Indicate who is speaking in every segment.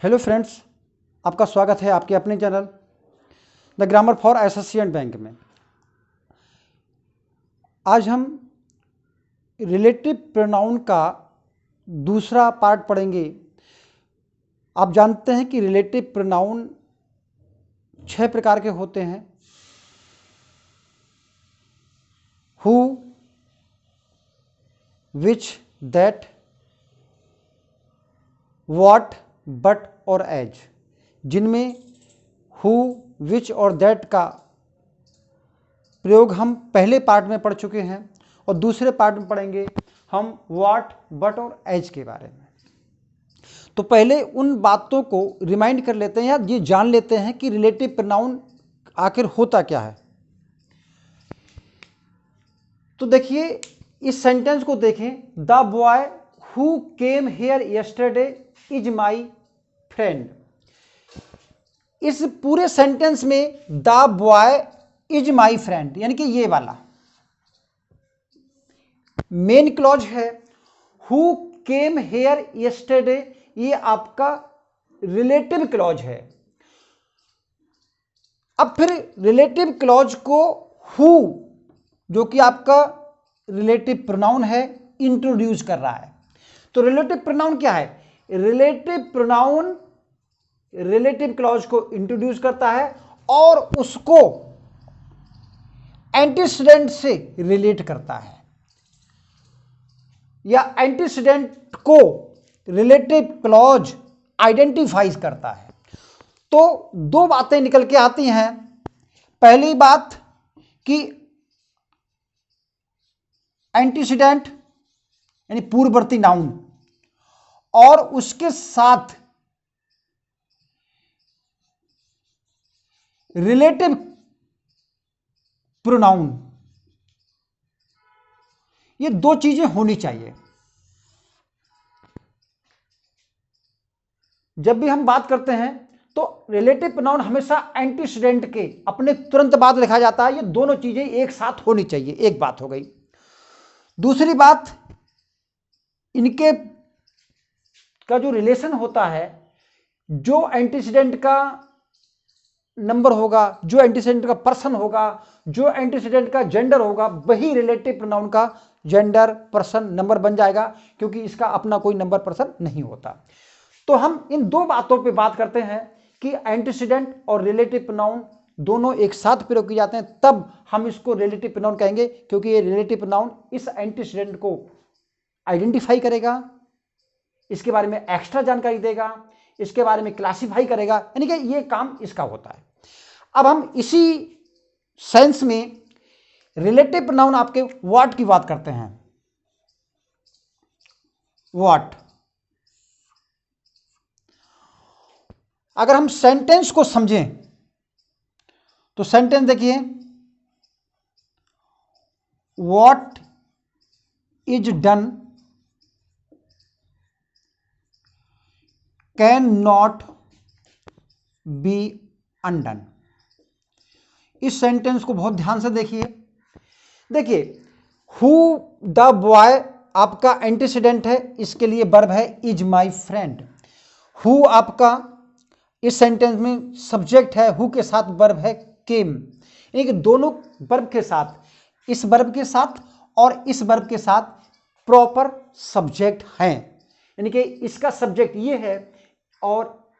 Speaker 1: Hello friends, आपका स्वागत है आपके अपने channel the grammar for SSC and bank में। आज हम रिलेटिव प्रोनाउन का दूसरा पार्ट पढ़ेंगे। आप जानते हैं कि रिलेटिव प्रोनाउन 6 प्रकार के होते हैं। Who, which, that, what, but और एज, जिनमें हु, विच और दैट का प्रयोग हम पहले पार्ट में पढ़ चुके हैं और दूसरे पार्ट में पढ़ेंगे हम व्हाट, बट और एज के बारे में। तो पहले उन बातों को रिमाइंड कर लेते हैं या ये जान लेते हैं कि रिलेटिव प्रोनाउन आखिर होता क्या है। तो देखिए, इस सेंटेंस को देखें, the boy who came here yesterday is my friend. इस पूरे सेंटेंस में the boy is my friend यानी कि ये वाला मेन क्लॉज है। हु केम हेयर यस्टरडे, ये आपका रिलेटिव क्लॉज है। अब फिर रिलेटिव क्लॉज को हु, जो कि आपका रिलेटिव प्रोनाउन है, इंट्रोड्यूस कर रहा है। तो रिलेटिव प्रोनाउन क्या है? रिलेटिव प्रोनाउन रिलेटिव क्लॉज को इंट्रोड्यूस करता है और उसको एंटीसीडेंट से रिलेट करता है या एंटीसीडेंट को रिलेटिव क्लॉज आइडेंटिफाइज करता है। तो दो बातें निकल के आती हैं। पहली बात कि एंटीसीडेंट यानी पूर्ववर्ती नाउन और उसके साथ रिलेटिव प्रोनाउन, ये दो चीजें होनी चाहिए। जब भी हम बात करते हैं तो रिलेटिव प्रोनाउन हमेशा एंटीसीडेंट के अपने तुरंत बाद लिखा जाता है। ये दोनों चीजें एक साथ होनी चाहिए। एक बात हो गई। दूसरी बात, इनके का जो रिलेशन होता है, जो एंटीसीडेंट का नंबर होगा, जो एंटीसीडेंट का पर्सन होगा, जो एंटीसीडेंट का जेंडर होगा, वही रिलेटिव प्रोनाउन का जेंडर, पर्सन, नंबर बन जाएगा, क्योंकि इसका अपना कोई नंबर पर्सन नहीं होता। तो हम इन दो बातों पे बात करते हैं कि एंटीसीडेंट और रिलेटिव प्रोनाउन दोनों एक साथ प्रयोग किए जाते हैं, तब हम इसको रिलेटिव प्रोनाउन कहेंगे, क्योंकि ये रिलेटिव प्रोनाउन इस एंटीसीडेंट को आइडेंटिफाई करेगा, इसके बारे में एक्स्ट्रा जानकारी देगा, इसके बारे में क्लासिफाई करेगा, यानी कि ये काम इसका होता है। अब हम इसी सेंस में रिलेटिव प्रोनाउन आपके व्हाट की बात करते हैं। व्हाट, अगर हम सेंटेंस को समझें तो सेंटेंस देखिए, what is done can not be undone. इस सेंटेंस को बहुत ध्यान से देखिए। देखिए, हु द बॉय आपका एंटीसीडेंट है, इसके लिए वर्ब है इज माई फ्रेंड। हु आपका इस सेंटेंस में सब्जेक्ट है, हु के साथ वर्ब है केम, यानी कि दोनों वर्ब के साथ, इस वर्ब के साथ और इस वर्ब के साथ प्रॉपर सब्जेक्ट हैं, यानी कि इसका सब्जेक्ट ये है और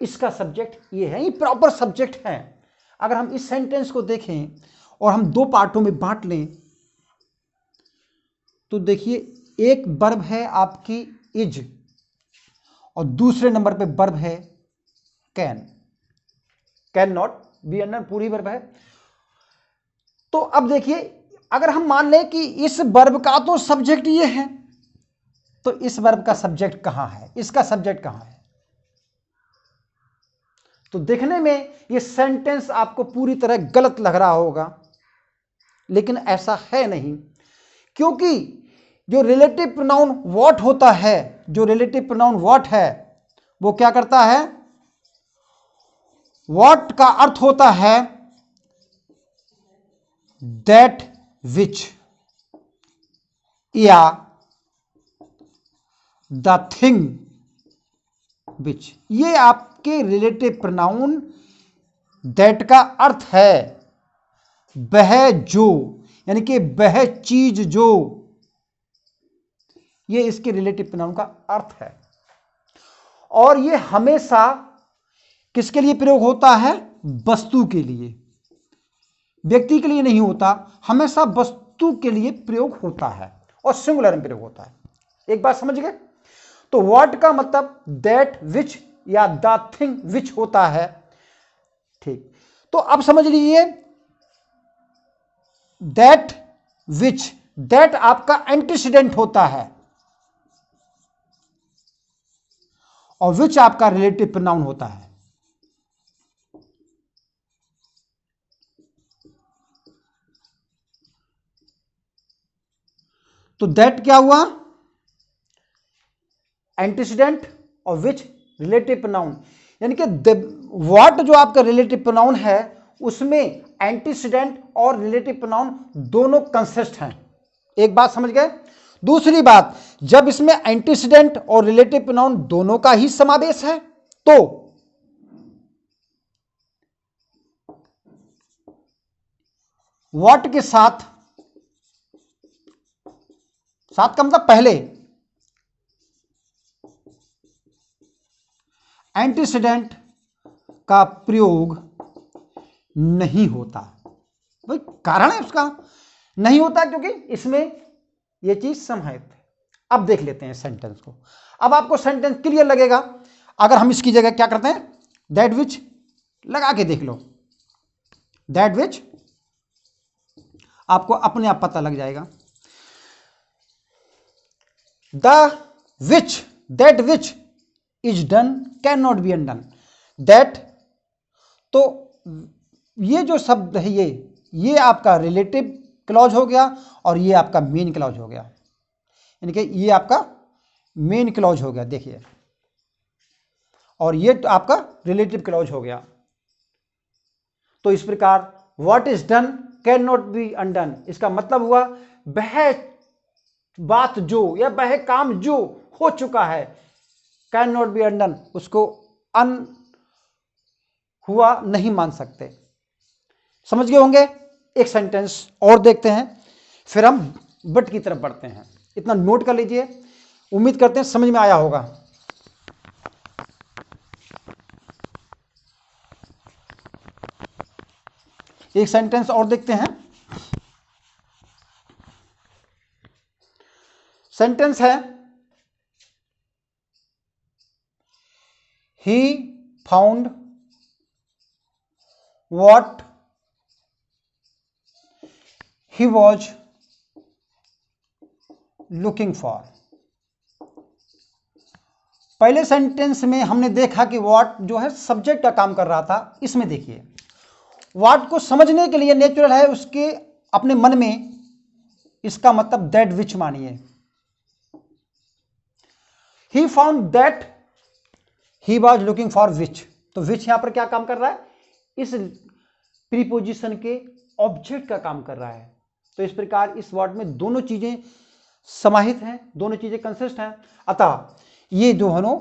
Speaker 1: इसका सब्जेक्ट ये है, ये प्रॉपर सब्जेक्ट है। अगर हम इस सेंटेंस को देखें और हम दो पार्टों में बांट लें तो देखिए, एक वर्ब है आपकी इज और दूसरे नंबर पे वर्ब है can. Can not be undone पूरी वर्ब है। तो अब देखिए, अगर हम मान लें कि इस वर्ब का तो सब्जेक्ट ये है, तो इस वर्ब का सब्जेक्ट कहां है, इसका सब्जेक्ट कहां है? तो देखने में ये सेंटेंस आपको पूरी तरह गलत लग रहा होगा, लेकिन ऐसा है नहीं, क्योंकि जो रिलेटिव प्रोनाउन व्हाट होता है, जो रिलेटिव प्रोनाउन व्हाट है, वो क्या करता है? व्हाट का अर्थ होता है दैट विच या द थिंग विच, ये आपके रिलेटिव प्रोनाउन दैट का अर्थ है वह जो, यानी कि वह चीज जो, ये इसके रिलेटिव प्रोनाउन का अर्थ है। और ये हमेशा किसके लिए प्रयोग होता है? वस्तु के लिए, व्यक्ति के लिए नहीं होता, हमेशा वस्तु के लिए प्रयोग होता है और सिंगुलर में प्रयोग होता है। एक बात समझ गए? तो व्हाट का मतलब दैट विच या द थिंग विच होता है। ठीक, तो अब समझ लीजिए दैट विच, दैट आपका एंटीसीडेंट होता है और विच आपका रिलेटिव प्रोनाउन होता है। तो दैट क्या हुआ? एंटीसीडेंट और विच रिलेटिव प्रोनाउन, यानी कि व्हाट जो आपका रिलेटिव प्रोनाउन है उसमें एंटीसीडेंट और रिलेटिव प्रोनाउन दोनों कंसिस्ट हैं। एक बात समझ गए? दूसरी बात, जब इसमें एंटीसीडेंट और रिलेटिव प्रोनाउन दोनों का ही समावेश है तो व्हाट के साथ, साथ का मतलब पहले, एंटीसीडेंट का प्रयोग नहीं होता। भाई कारण है उसका नहीं होता क्योंकि इसमें यह चीज समाहित है। अब देख लेते हैं सेंटेंस को। अब आपको सेंटेंस क्लियर लगेगा अगर हम इसकी जगह क्या करते हैं, दैट विच लगा के देख लो। दैट विच आपको अपने आप पता लग जाएगा। The which, that which is done can not be undone. That, तो ये जो शब्द है ये आपका रिलेटिव क्लॉज हो गया और ये आपका मेन क्लॉज हो गया, यानी कि ये आपका मेन क्लॉज हो गया, देखिए, और ये तो आपका रिलेटिव क्लॉज हो गया। तो इस प्रकार what is done can not be undone, इसका मतलब हुआ वह बात जो या वह काम जो हो चुका है, कैन नॉट बी अनडन, उसको अन हुआ नहीं मान सकते। समझ गए होंगे? एक सेंटेंस और देखते हैं फिर हम बट की तरफ बढ़ते हैं। इतना नोट कर लीजिए, उम्मीद करते हैं समझ में आया होगा। एक सेंटेंस और देखते हैं। सेंटेंस है ही found what he was looking for। पहले सेंटेंस में हमने देखा कि व्हाट जो है सब्जेक्ट का काम कर रहा था। इसमें देखिए व्हाट को समझने के लिए नेचुरल है उसके अपने मन में, इसका मतलब दैट विच मानिए। He found that he was looking for which, तो विच यहां पर क्या काम कर रहा है? इस प्रीपोजिशन के ऑब्जेक्ट का काम कर रहा है। तो इस प्रकार इस वर्ड में दोनों चीजें समाहित हैं, दोनों चीजें कंसिस्ट हैं, अतः ये जो है नो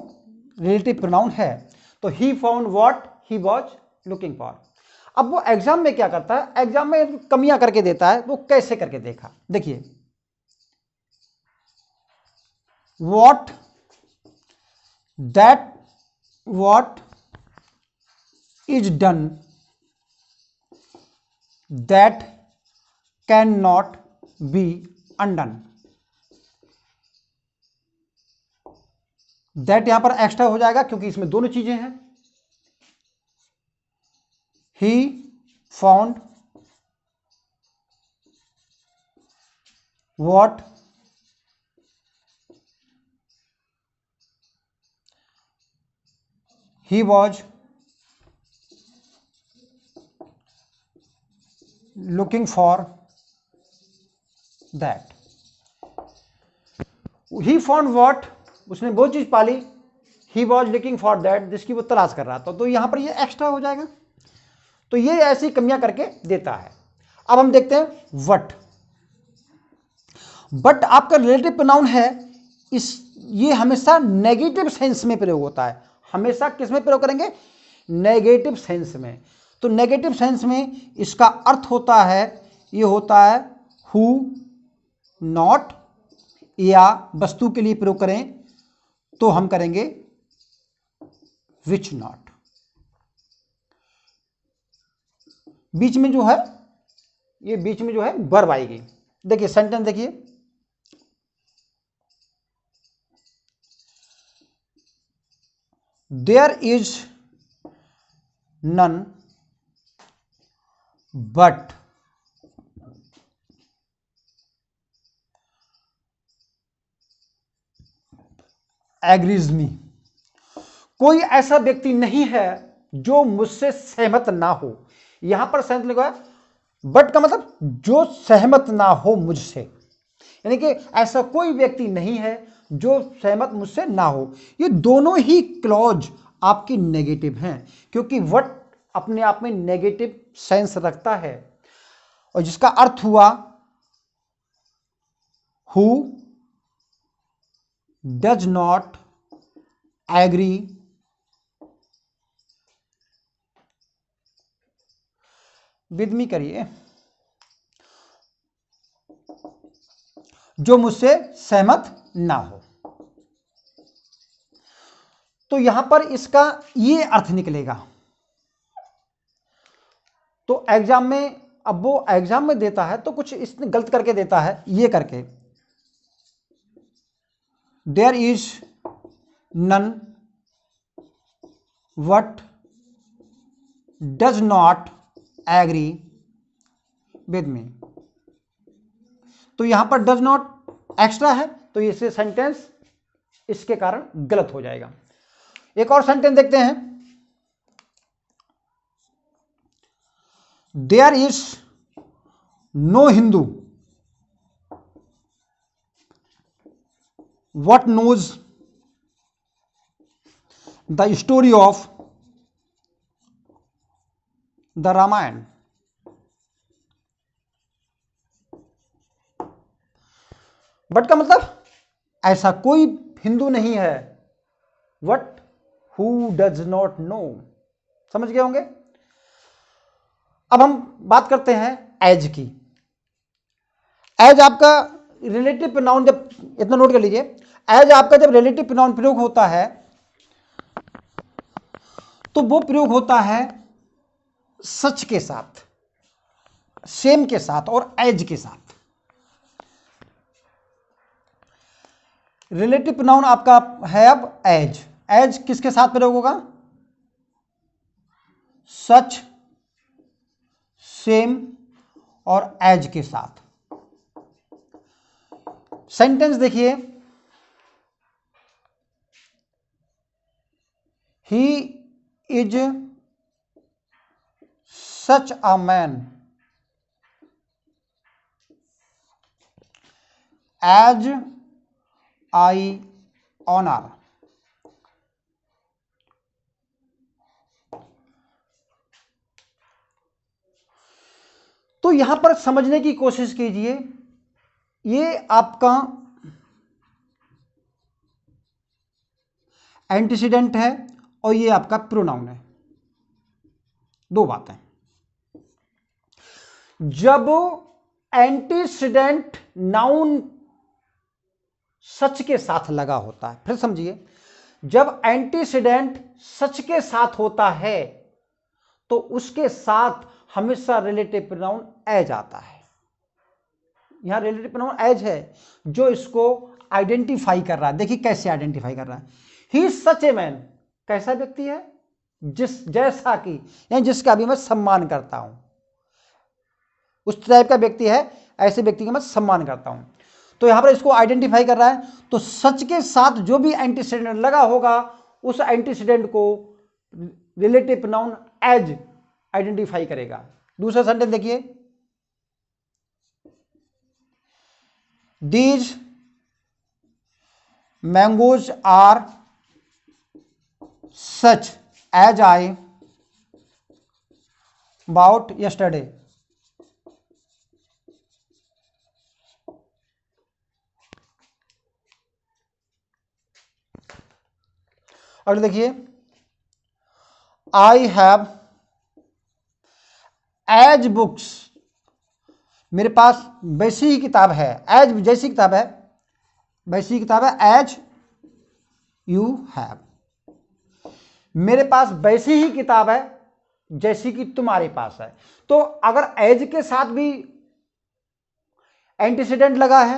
Speaker 1: रिलेटिव प्रोनाउन है। तो ही found what he was looking for. अब वो एग्जाम में क्या करता है, एग्जाम में कमियां करके देता है। वो कैसे करके देखा, देखिए, what that what is done that can not be undone. That यहां पर एक्स्ट्रा हो जाएगा क्योंकि इसमें दोनों चीजें हैं। He found what he was looking for that. He found what, उसने वो चीज पाली, he was looking for that, जिसकी वो तलाश कर रहा था। तो यहां पर ये एक्स्ट्रा हो जाएगा। तो ये ऐसी कमियां करके देता है। अब हम देखते हैं वट। बट आपका रिलेटिव प्रोनाउन है, इस ये हमेशा नेगेटिव सेंस में प्रयोग होता है, हमेशा किस में प्रयोग करेंगे? नेगेटिव सेंस में। तो नेगेटिव सेंस में इसका अर्थ होता है, ये होता है हु नॉट, या वस्तु के लिए प्रयोग करें तो हम करेंगे विच नॉट। बीच में जो है, ये बीच में जो है वर्ब आएगी। देखिए सेंटेंस देखिए, there is none but agrees me. कोई ऐसा व्यक्ति नहीं है जो मुझसे सहमत ना हो। यहां पर सेंस लिखा है बट का मतलब जो सहमत ना हो मुझसे, यानी कि ऐसा कोई व्यक्ति नहीं है जो सहमत मुझसे ना हो। ये दोनों ही क्लॉज आपकी नेगेटिव हैं, क्योंकि वट अपने आप में नेगेटिव सेंस रखता है, और जिसका अर्थ हुआ who does not agree with me, करिए, जो मुझसे सहमत ना हो। तो यहां पर इसका ये अर्थ निकलेगा। तो एग्जाम में, अब वो एग्जाम में देता है तो कुछ इसने गलत करके देता है, ये करके there is none but does not agree with me. तो यहां पर डज नॉट एक्स्ट्रा है, तो इससे सेंटेंस इसके कारण गलत हो जाएगा। एक और सेंटेंस देखते हैं, there is no Hindu but knows the story of the Ramayan. But का मतलब ऐसा कोई हिंदू नहीं है, but who does not know. समझ गए होंगे। अब हम बात करते हैं एज की। एज आपका रिलेटिव प्रोनाउन, जब इतना नोट कर लीजिए, एज आपका जब रिलेटिव प्रोनाउन प्रयोग होता है तो वो प्रयोग होता है सच के साथ, सेम के साथ और एज के साथ। रिलेटिव प्रोनाउन आपका है अब एज। एज किसके साथ प्रयोग होगा? सच, सेम और एज के साथ। सेंटेंस देखिए, he is such a man as I honour. तो यहां पर समझने की कोशिश कीजिए, ये आपका एंटीसीडेंट है और ये आपका प्रोनाउन है। दो बातें, जब एंटीसीडेंट नाउन सच के साथ लगा होता है, फिर समझिए, जब एंटीसीडेंट सच के साथ होता है तो उसके साथ हमेशा रिलेटिव प्रोनाउन एज आता है। यहां रिलेटिव प्रोनाउन एज है जो इसको आइडेंटिफाई कर रहा है। देखिए कैसे आइडेंटिफाई कर रहा है। ही इज सच ए मैन, कैसा व्यक्ति है? जिस जैसा कि, यानी जिसका भी मैं सम्मान करता हूं, उस टाइप का व्यक्ति है, ऐसे व्यक्ति का मैं सम्मान करता हूं। तो यहां पर इसको आइडेंटिफाई कर रहा है, तो सच के साथ जो भी एंटीसीडेंट लगा होगा उस एंटीसीडेंट को रिलेटिव प्रोनाउन एज आइडेंटिफाई करेगा। दूसरा सेंटेंस देखिए, these mangoes are such as I bought yesterday. अगले देखिए, आई हैव एज बुक्स, मेरे पास वैसी ही किताब है, एज जैसी किताब है, वैसी किताब है, एज यू हैव, मेरे पास वैसी ही किताब है जैसी कि तुम्हारे पास है। तो अगर एज के साथ भी एंटीसीडेंट लगा है,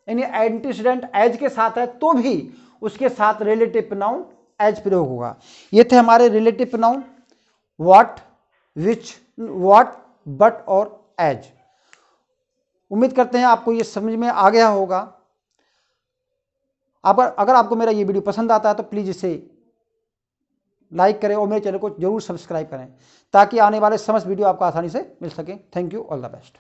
Speaker 1: यानी एंटीसीडेंट एज के साथ है, तो भी उसके साथ रिलेटिव प्रोनाउन एज प्रयोग होगा। ये थे हमारे relative pronoun what, which, what, but और एज। उम्मीद करते हैं आपको ये समझ में आ गया होगा। अगर आपको मेरा ये वीडियो पसंद आता है तो प्लीज़ इसे लाइक करें और मेरे चैनल को जरूर सब्सक्राइब करें ताकि आने वाले समस्त वीडियो आपको आसानी से मिल सके। Thank you, all the best.